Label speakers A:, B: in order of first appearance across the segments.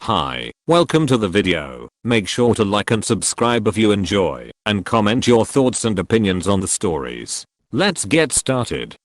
A: Hi, welcome to the video. Make sure to like and subscribe if you enjoy, and comment your thoughts and opinions on the stories. Let's get started.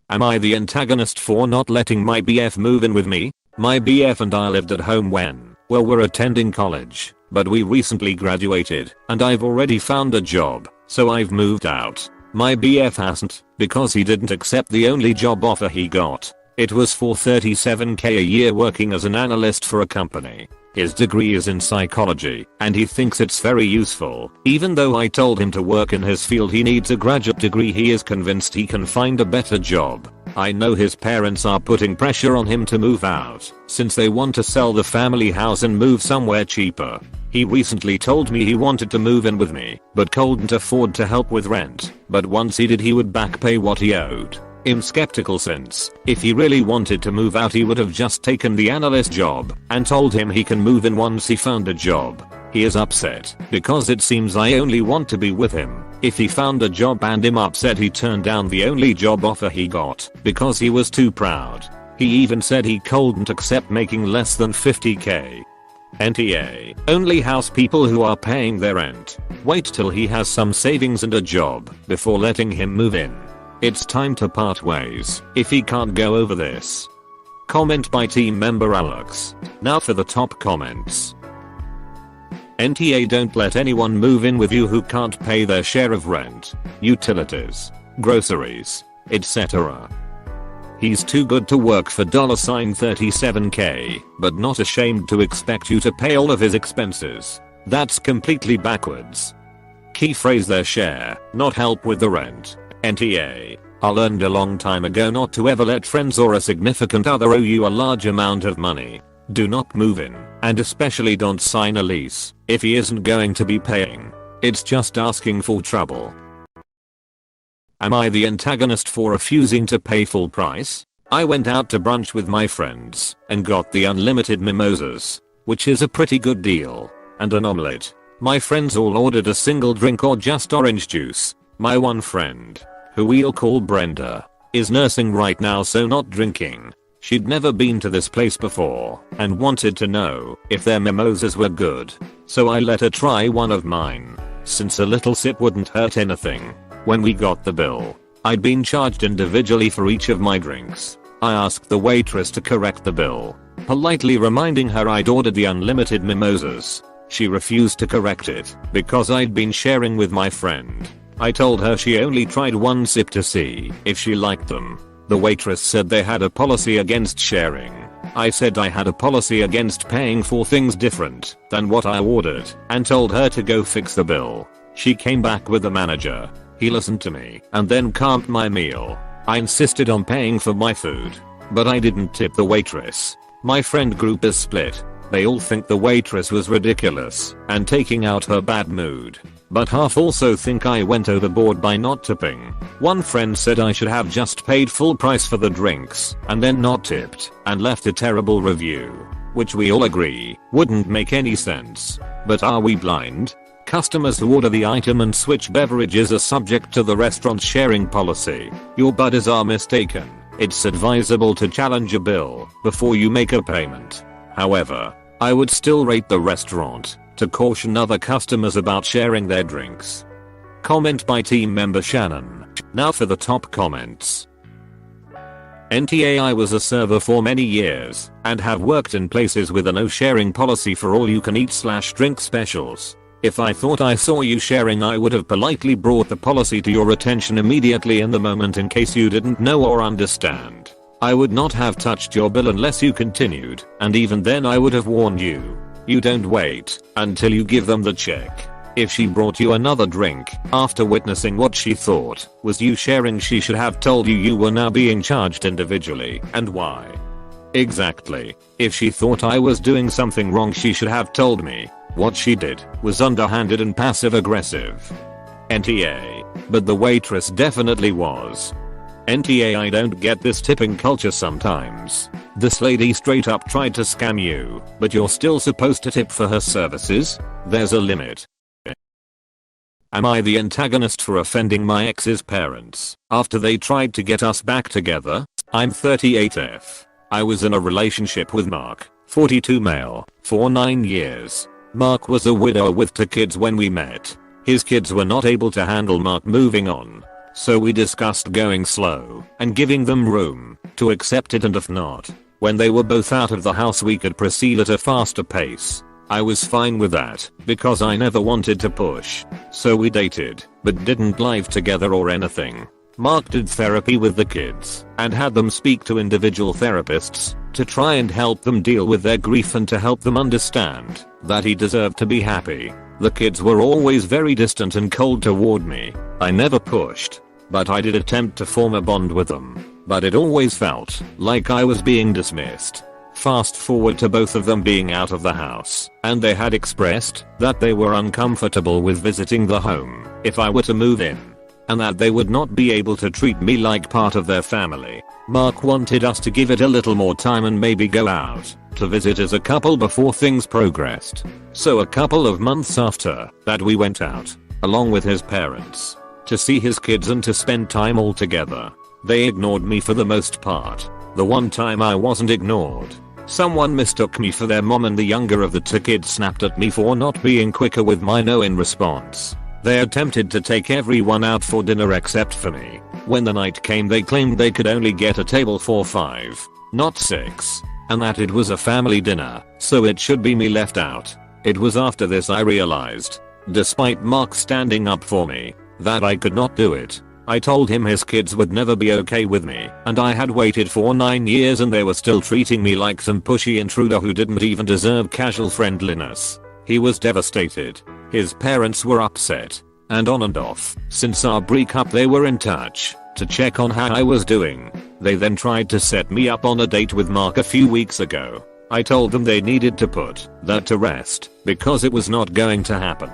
A: Am I the antagonist for not letting my BF move in with me? My BF and I lived at home when, well, we're attending college, but we recently graduated, and I've already found a job, so I've moved out. My BF hasn't, because he didn't accept the only job offer he got. It was for $37k a year working as an analyst for a company. His degree is in psychology, and he thinks it's very useful. Even though I told him to work in his field he needs a graduate degree, he is convinced he can find a better job. I know his parents are putting pressure on him to move out, since they want to sell the family house and move somewhere cheaper. He recently told me he wanted to move in with me, but couldn't afford to help with rent, but once he did he would back pay what he owed. I'm skeptical, since if he really wanted to move out he would have just taken the analyst job and told him he can move in once he found a job. He is upset because it seems I only want to be with him. If he found a job, and I'm upset he turned down the only job offer he got because he was too proud. He even said he couldn't accept making less than 50k. NTA, only house people who are paying their rent. Wait till he has some savings and a job before letting him move in. It's time to part ways if he can't go over this. Comment by team member Alex. Now for the top comments. NTA, don't let anyone move in with you who can't pay their share of rent, utilities, groceries, etc. He's too good to work for $37k, but not ashamed to expect you to pay all of his expenses. That's completely backwards. Key phrase: their share, not help with the rent. NTA, I learned a long time ago not to ever let friends or a significant other owe you a large amount of money. Do not move in, and especially don't sign a lease if he isn't going to be paying. It's just asking for trouble. Am I the antagonist for refusing to pay full price? I went out to brunch with my friends and got the unlimited mimosas, which is a pretty good deal, and an omelette. My friends all ordered a single drink or just orange juice. My one friend, who we'll call Brenda, is nursing right now, so not drinking. She'd never been to this place before and wanted to know if their mimosas were good, so I let her try one of mine, since a little sip wouldn't hurt anything. When we got the bill, I'd been charged individually for each of my drinks. I asked the waitress to correct the bill, politely reminding her I'd ordered the unlimited mimosas. She refused to correct it because I'd been sharing with my friend. I told her she only tried one sip to see if she liked them. The waitress said they had a policy against sharing. I said I had a policy against paying for things different than what I ordered, and told her to go fix the bill. She came back with the manager. He listened to me and then calmed my meal. I insisted on paying for my food, but I didn't tip the waitress. My friend group is split. They all think the waitress was ridiculous and taking out her bad mood, but half also think I went overboard by not tipping. One friend said I should have just paid full price for the drinks and then not tipped, and left a terrible review, which we all agree wouldn't make any sense. But are we blind? Customers who order the item and switch beverages are subject to the restaurant's sharing policy. Your buddies are mistaken. It's advisable to challenge a bill before you make a payment. However, I would still rate the restaurant to caution other customers about sharing their drinks. Comment by team member Shannon. Now for the top comments. NTA, I was a server for many years and have worked in places with a no sharing policy for all you can eat / drink specials. If I thought I saw you sharing, I would have politely brought the policy to your attention immediately in the moment in case you didn't know or understand. I would not have touched your bill unless you continued, and even then I would have warned you. You don't wait until you give them the check. If she brought you another drink after witnessing what she thought was you sharing, she should have told you you were now being charged individually and why. Exactly. If she thought I was doing something wrong, she should have told me. What she did was underhanded and passive aggressive. NTA. But the waitress definitely was. NTA, I don't get this tipping culture sometimes. This lady straight up tried to scam you, but you're still supposed to tip for her services? There's a limit. Am I the antagonist for offending my ex's parents after they tried to get us back together? I'm 38F. I was in a relationship with Mark 42 male, for 9 years. Mark was a widower with 2 kids when we met. His kids were not able to handle Mark moving on. So we discussed going slow and giving them room to accept it, and if not, when they were both out of the house we could proceed at a faster pace. I was fine with that because I never wanted to push. So we dated, but didn't live together or anything. Mark did therapy with the kids and had them speak to individual therapists to try and help them deal with their grief and to help them understand that he deserved to be happy. The kids were always very distant and cold toward me. I never pushed, but I did attempt to form a bond with them. But it always felt like I was being dismissed. Fast forward to both of them being out of the house, and they had expressed that they were uncomfortable with visiting the home if I were to move in, and that they would not be able to treat me like part of their family. Mark wanted us to give it a little more time and maybe go out to visit as a couple before things progressed. So a couple of months after that we went out, along with his parents, to see his kids and to spend time all together. They ignored me for the most part. The one time I wasn't ignored, someone mistook me for their mom, and the younger of the 2 kids snapped at me for not being quicker with my no in response. They attempted to take everyone out for dinner except for me. When the night came they claimed they could only get a table for 5, not 6, and that it was a family dinner, so it should be me left out. It was after this I realized, despite Mark standing up for me, that I could not do it. I told him his kids would never be okay with me, and I had waited for 9 years and they were still treating me like some pushy intruder who didn't even deserve casual friendliness. He was devastated. His parents were upset, and on and off, since our breakup they were in touch to check on how I was doing. They then tried to set me up on a date with Mark a few weeks ago. I told them they needed to put that to rest because it was not going to happen.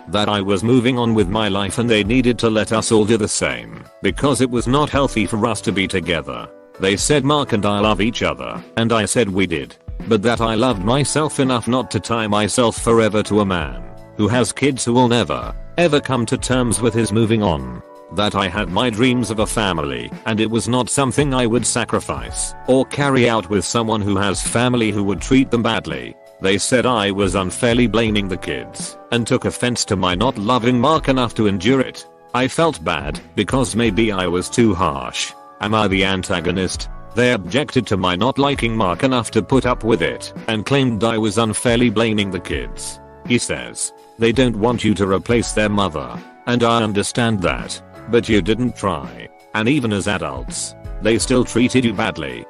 A: That I was moving on with my life and they needed to let us all do the same because it was not healthy for us to be together. They said Mark and I love each other, and I said we did, but that I loved myself enough not to tie myself forever to a man who has kids who will never, ever come to terms with his moving on. That I had my dreams of a family and it was not something I would sacrifice or carry out with someone who has family who would treat them badly. They said I was unfairly blaming the kids and took offense to my not loving Mark enough to endure it. I felt bad because maybe I was too harsh. Am I the antagonist? They objected to my not liking Mark enough to put up with it and claimed I was unfairly blaming the kids. He says, they don't want you to replace their mother, and I understand that, but you didn't try, and even as adults, they still treated you badly.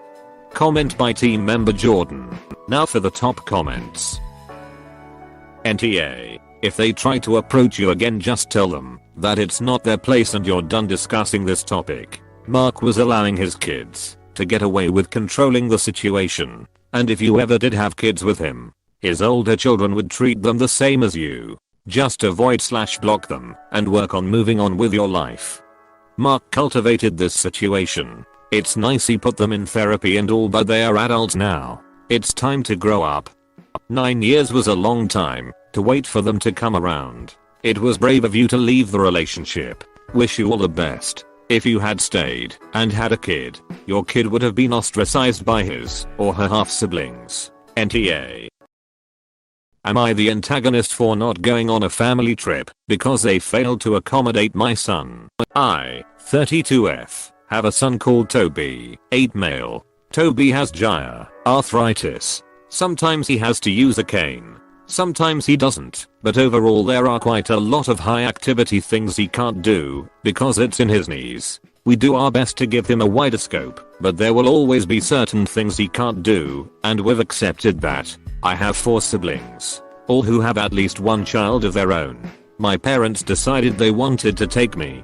A: Comment by team member Jordan. Now for the top comments. NTA. If they try to approach you again just tell them that it's not their place and you're done discussing this topic. Mark was allowing his kids to get away with controlling the situation, and if you ever did have kids with him, his older children would treat them the same as you. Just avoid/block them and work on moving on with your life. Mark cultivated this situation. It's nice he put them in therapy and all, but they are adults now. It's time to grow up. 9 years was a long time to wait for them to come around. It was brave of you to leave the relationship. Wish you all the best. If you had stayed and had a kid, your kid would have been ostracized by his or her half siblings. NTA. Am I the antagonist for not going on a family trip because they failed to accommodate my son? I, 32F, have a son called Toby, 8 male. Toby has GIA, arthritis. Sometimes he has to use a cane. Sometimes he doesn't, but overall there are quite a lot of high activity things he can't do because it's in his knees. We do our best to give him a wider scope, but there will always be certain things he can't do, and we've accepted that. I have 4 siblings, all who have at least one child of their own. My parents decided they wanted to take me,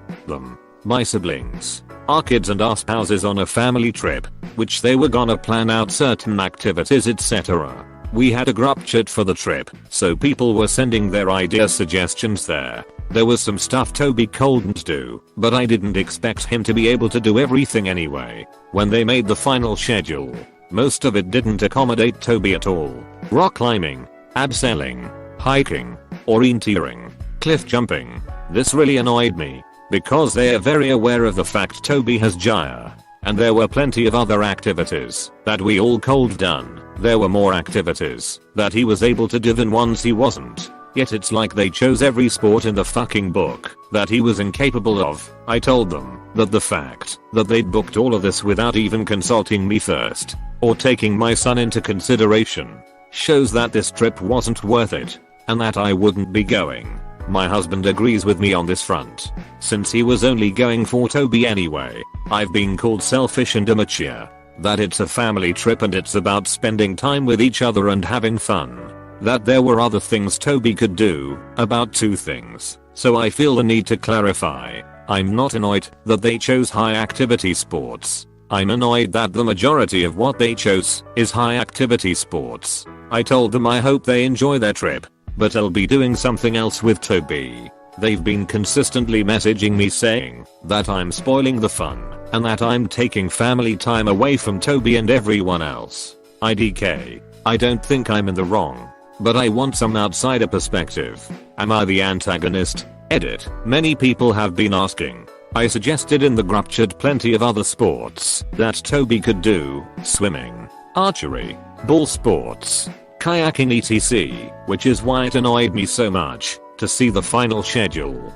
A: my siblings, our kids and our spouses on a family trip, which they were gonna plan out certain activities etc. We had a group chat for the trip, so people were sending their idea suggestions there. There was some stuff Toby couldn't do, but I didn't expect him to be able to do everything anyway. When they made the final schedule, most of it didn't accommodate Toby at all. Rock climbing, abseiling, hiking, orienteering, cliff jumping. This really annoyed me, because they are very aware of the fact Toby has GIA, and there were plenty of other activities that we all could done. There were more activities that he was able to do than ones he wasn't. Yet it's like they chose every sport in the fucking book that he was incapable of. I told them that the fact that they'd booked all of this without even consulting me first or taking my son into consideration shows that this trip wasn't worth it and that I wouldn't be going. My husband agrees with me on this front. Since he was only going for Toby anyway, I've been called selfish and immature. That it's a family trip and it's about spending time with each other and having fun. That there were other things Toby could do, about 2 things. So I feel the need to clarify. I'm not annoyed that they chose high activity sports. I'm annoyed that the majority of what they chose is high activity sports. I told them I hope they enjoy their trip, but I'll be doing something else with Toby. They've been consistently messaging me saying that I'm spoiling the fun and that I'm taking family time away from Toby and everyone else. IDK. I don't think I'm in the wrong, but I want some outsider perspective. Am I the antagonist? Edit. Many people have been asking. I suggested in the group chat plenty of other sports that Toby could do: swimming, archery, ball sports, kayaking etc, which is why it annoyed me so much to see the final schedule.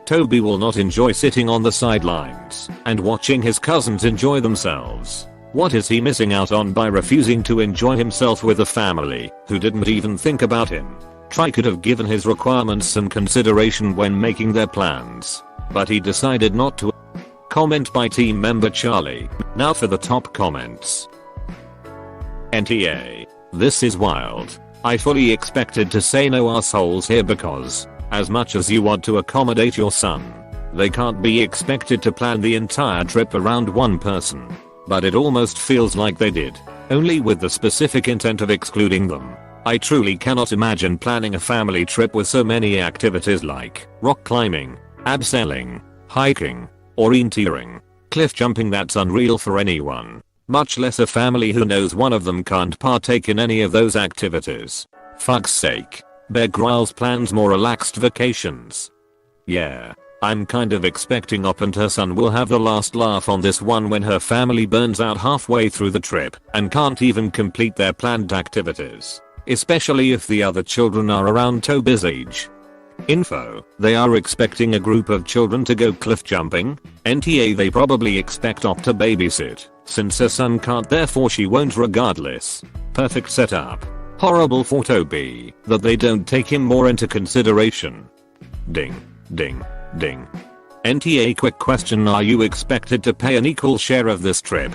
A: Toby will not enjoy sitting on the sidelines and watching his cousins enjoy themselves. What is he missing out on by refusing to enjoy himself with a family who didn't even think about him? Try could have given his requirements some consideration when making their plans, but he decided not to. Comment by team member Charlie. Now for the top comments. NTA. This is wild. I fully expected to say no assholes here because, as much as you want to accommodate your son, they can't be expected to plan the entire trip around one person. But it almost feels like they did, only with the specific intent of excluding them. I truly cannot imagine planning a family trip with so many activities like rock climbing, abseiling, hiking, orienteering, cliff jumping. That's unreal for anyone, much less a family who knows one of them can't partake in any of those activities. Fuck's sake. Bear Grylls plans more relaxed vacations. Yeah, I'm kind of expecting Op and her son will have the last laugh on this one when her family burns out halfway through the trip and can't even complete their planned activities, especially if the other children are around Toby's age. Info: they are expecting a group of children to go cliff jumping. NTA: they probably expect Op to babysit, since her son can't, therefore she won't regardless. Perfect setup. Horrible for Toby that they don't take him more into consideration. Ding, ding, ding. NTA: quick question, are you expected to pay an equal share of this trip?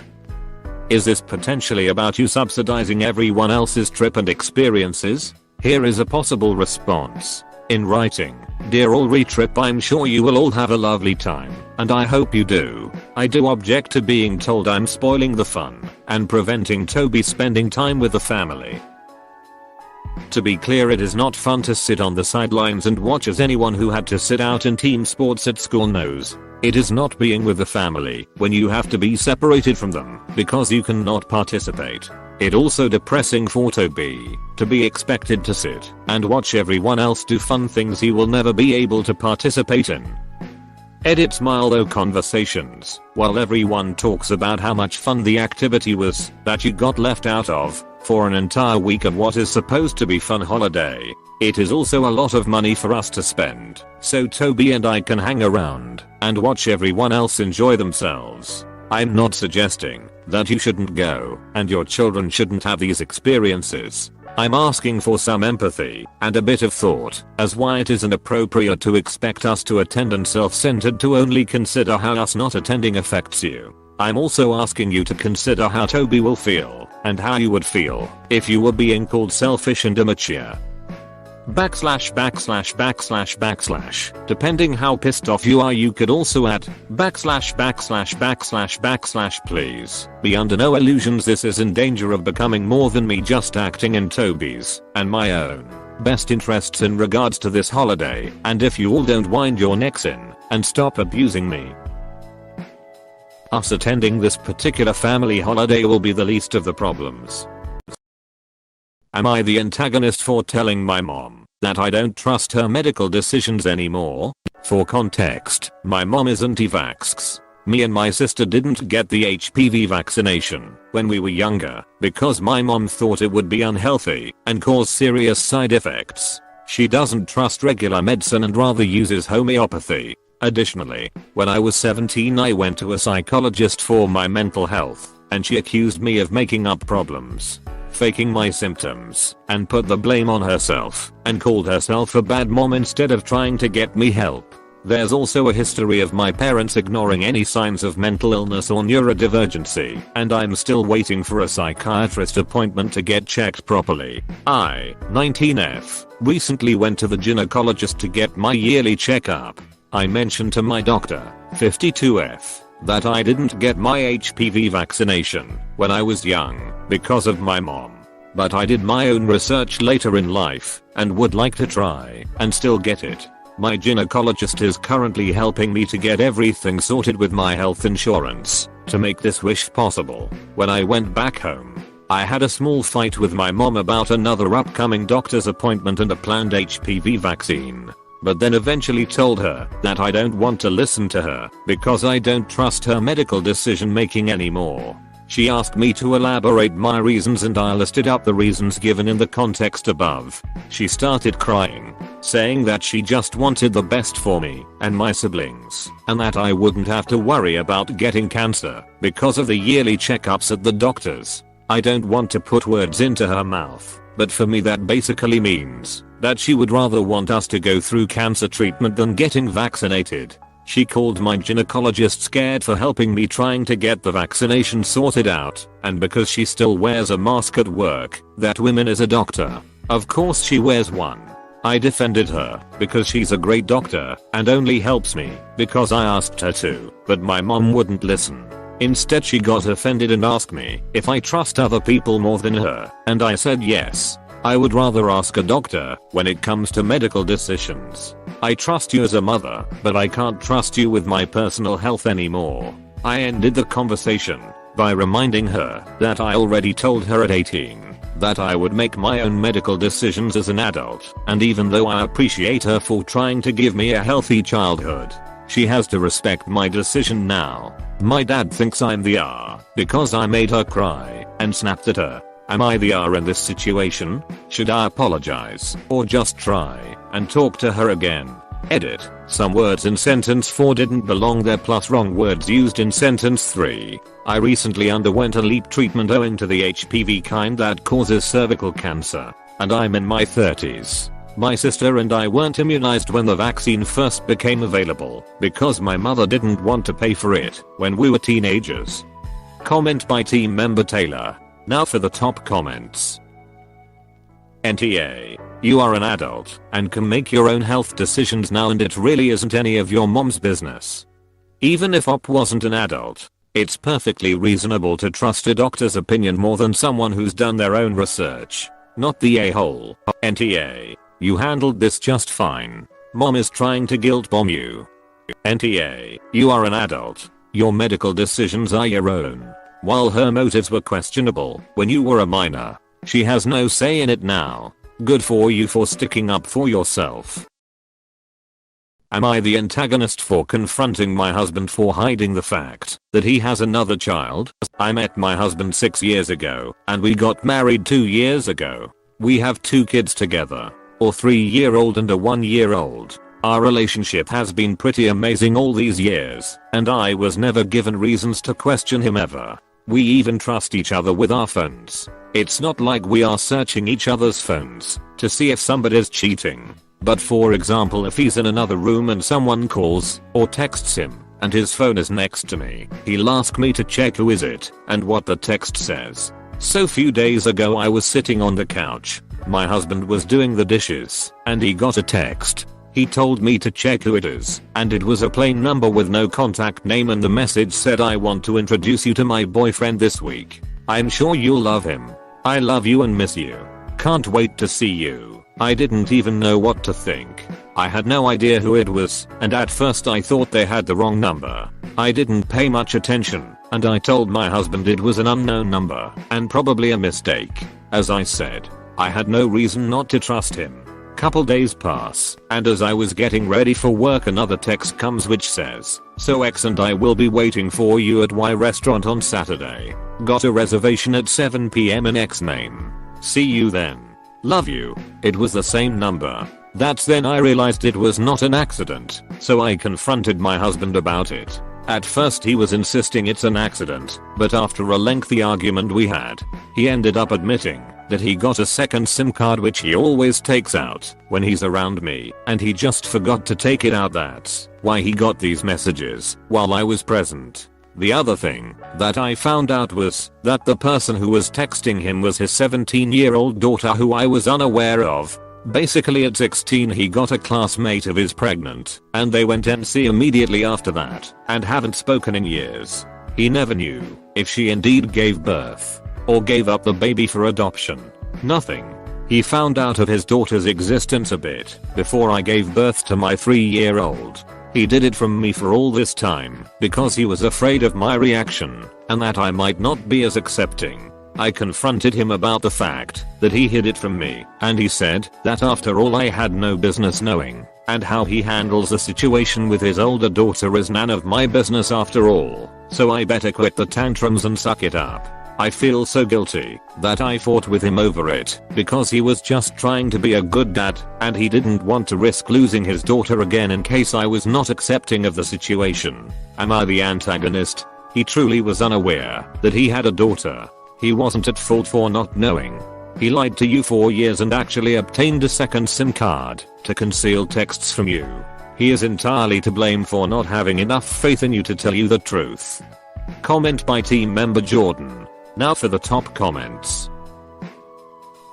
A: Is this potentially about you subsidizing everyone else's trip and experiences? Here is a possible response. In writing: dear all re-trip, I'm sure you will all have a lovely time, and I hope you do. I do object to being told I'm spoiling the fun and preventing Toby spending time with the family. To be clear, it is not fun to sit on the sidelines and watch, as anyone who had to sit out in team sports at school knows. It is not being with the family when you have to be separated from them because you cannot participate. It also depressing for Toby to be expected to sit and watch everyone else do fun things he will never be able to participate in. Edit: smile though conversations, while everyone talks about how much fun the activity was that you got left out of for an entire week of what is supposed to be fun holiday. It is also a lot of money for us to spend, so Toby and I can hang around and watch everyone else enjoy themselves. I'm not suggesting that you shouldn't go and your children shouldn't have these experiences. I'm asking for some empathy and a bit of thought as why it isn't appropriate to expect us to attend and self-centered to only consider how us not attending affects you. I'm also asking you to consider how Toby will feel and how you would feel if you were being called selfish and immature. Backslash backslash backslash backslash. Depending how pissed off you are, you could also add backslash backslash backslash backslash. Please be under no illusions this is in danger of becoming more than me just acting in Toby's and my own best interests in regards to this holiday, and if you all don't wind your necks in and stop abusing me, us attending this particular family holiday will be the least of the problems. Am I the antagonist for telling my mom that I don't trust her medical decisions anymore? For context, my mom is anti-vaxx, Me and my sister didn't get the HPV vaccination when we were younger because my mom thought it would be unhealthy and cause serious side effects. She doesn't trust regular medicine and rather uses homeopathy. Additionally, when I was 17 I went to a psychologist for my mental health and she accused me of making up problems, faking my symptoms, and put the blame on herself and called herself a bad mom instead of trying to get me help. There's also a history of my parents ignoring any signs of mental illness or neurodivergency, and I'm still waiting for a psychiatrist appointment to get checked properly. I, 19F, recently went to the gynecologist to get my yearly checkup. I mentioned to my doctor, 52F, that I didn't get my HPV vaccination when I was young because of my mom. But I did my own research later in life and would like to try and still get it. My gynecologist is currently helping me to get everything sorted with my health insurance to make this wish possible. When I went back home, I had a small fight with my mom about another upcoming doctor's appointment and a planned HPV vaccine. But then eventually told her that I don't want to listen to her because I don't trust her medical decision making anymore. She asked me to elaborate my reasons and I listed up the reasons given in the context above. She started crying, saying that she just wanted the best for me and my siblings, and that I wouldn't have to worry about getting cancer because of the yearly checkups at the doctors. I don't want to put words into her mouth, but for me that basically means that she would rather want us to go through cancer treatment than getting vaccinated. She called my gynecologist scared for helping me trying to get the vaccination sorted out, and because she still wears a mask at work, that woman is a doctor. Of course she wears one. I defended her because she's a great doctor and only helps me because I asked her to, but my mom wouldn't listen. Instead she got offended and asked me if I trust other people more than her, and I said yes. I would rather ask a doctor when it comes to medical decisions. I trust you as a mother, but I can't trust you with my personal health anymore. I ended the conversation by reminding her that I already told her at 18 that I would make my own medical decisions as an adult, and even though I appreciate her for trying to give me a healthy childhood, she has to respect my decision now. My dad thinks I'm the R because I made her cry and snapped at her. Am I the R in this situation? Should I apologize or just try and talk to her again? Edit. Some words in sentence 4 didn't belong there plus wrong words used in sentence 3. I recently underwent a LEAP treatment owing to the HPV kind that causes cervical cancer, and I'm in my 30s. My sister and I weren't immunized when the vaccine first became available because my mother didn't want to pay for it when we were teenagers. Comment by team member Taylor. Now for the top comments. NTA. You are an adult and can make your own health decisions now, and it really isn't any of your mom's business. Even if OP wasn't an adult, it's perfectly reasonable to trust a doctor's opinion more than someone who's done their own research. Not the a-hole. NTA. You handled this just fine. Mom is trying to guilt bomb you. NTA. You are an adult. Your medical decisions are your own. While her motives were questionable when you were a minor, she has no say in it now. Good for you for sticking up for yourself. Am I the antagonist for confronting my husband for hiding the fact that he has another child? I met my husband 6 years ago and we got married 2 years ago. We have 2 kids together, a 3-year-old and a 1-year-old. Our relationship has been pretty amazing all these years, and I was never given reasons to question him ever. We even trust each other with our phones. It's not like we are searching each other's phones to see if somebody's cheating. But for example, if he's in another room and someone calls or texts him and his phone is next to me, he'll ask me to check who is it and what the text says. So few days ago I was sitting on the couch. My husband was doing the dishes and he got a text. He told me to check who it is, and it was a plain number with no contact name, and the message said, I want to introduce you to my boyfriend this week. I'm sure you'll love him. I love you and miss you. Can't wait to see you. I didn't even know what to think. I had no idea who it was, and at first I thought they had the wrong number. I didn't pay much attention, and I told my husband it was an unknown number and probably a mistake. As I said, I had no reason not to trust him. Couple days pass, and as I was getting ready for work another text comes which says, "So X and I will be waiting for you at Y restaurant on Saturday. Got a reservation at 7 PM in X name. See you then. Love you." It was the same number. That's then I realized it was not an accident, so I confronted my husband about it. At first he was insisting it's an accident, but after a lengthy argument we had, he ended up admitting that he got a second SIM card which he always takes out when he's around me, and he just forgot to take it out. That's why he got these messages while I was present. The other thing that I found out was that the person who was texting him was his 17-year-old daughter who I was unaware of. Basically at 16 he got a classmate of his pregnant, and they went NC immediately after that, and haven't spoken in years. He never knew if she indeed gave birth, or gave up the baby for adoption. Nothing. He found out of his daughter's existence a bit before I gave birth to my 3-year-old. He did it from me for all this time because he was afraid of my reaction, and that I might not be as accepting. I confronted him about the fact that he hid it from me, and he said that after all I had no business knowing, and how he handles the situation with his older daughter is none of my business after all, so I better quit the tantrums and suck it up. I feel so guilty that I fought with him over it because he was just trying to be a good dad, and he didn't want to risk losing his daughter again in case I was not accepting of the situation. Am I the antagonist? He truly was unaware that he had a daughter. He wasn't at fault for not knowing. He lied to you for years and actually obtained a second SIM card to conceal texts from you. He is entirely to blame for not having enough faith in you to tell you the truth. Comment by team member Jordan. Now for the top comments.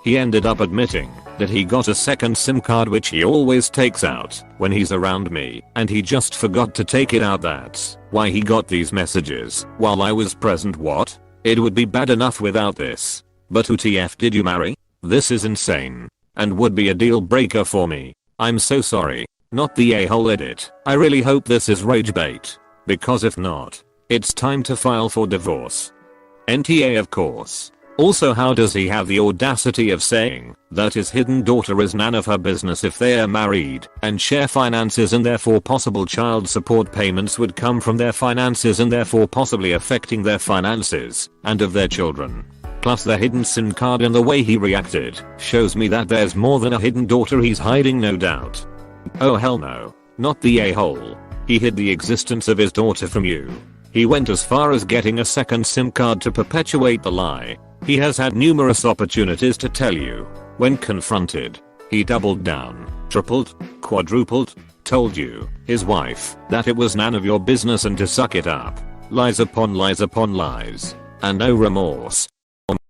A: He ended up admitting that he got a second SIM card which he always takes out when he's around me, and he just forgot to take it out. That's why he got these messages while I was present. What? It would be bad enough without this. But who TF did you marry? This is insane. And would be a deal breaker for me. I'm so sorry. Not the a-hole edit. I really hope this is rage bait. Because if not, it's time to file for divorce. NTA of course. Also, how does he have the audacity of saying that his hidden daughter is none of her business if they are married and share finances, and therefore possible child support payments would come from their finances and therefore possibly affecting their finances and of their children. Plus the hidden SIM card and the way he reacted shows me that there's more than a hidden daughter he's hiding, no doubt. Oh hell no. Not the a-hole. He hid the existence of his daughter from you. He went as far as getting a second SIM card to perpetuate the lie. He has had numerous opportunities to tell you. When confronted, he doubled down, tripled, quadrupled, told you, his wife, that it was none of your business and to suck it up. Lies upon lies upon lies. And no remorse.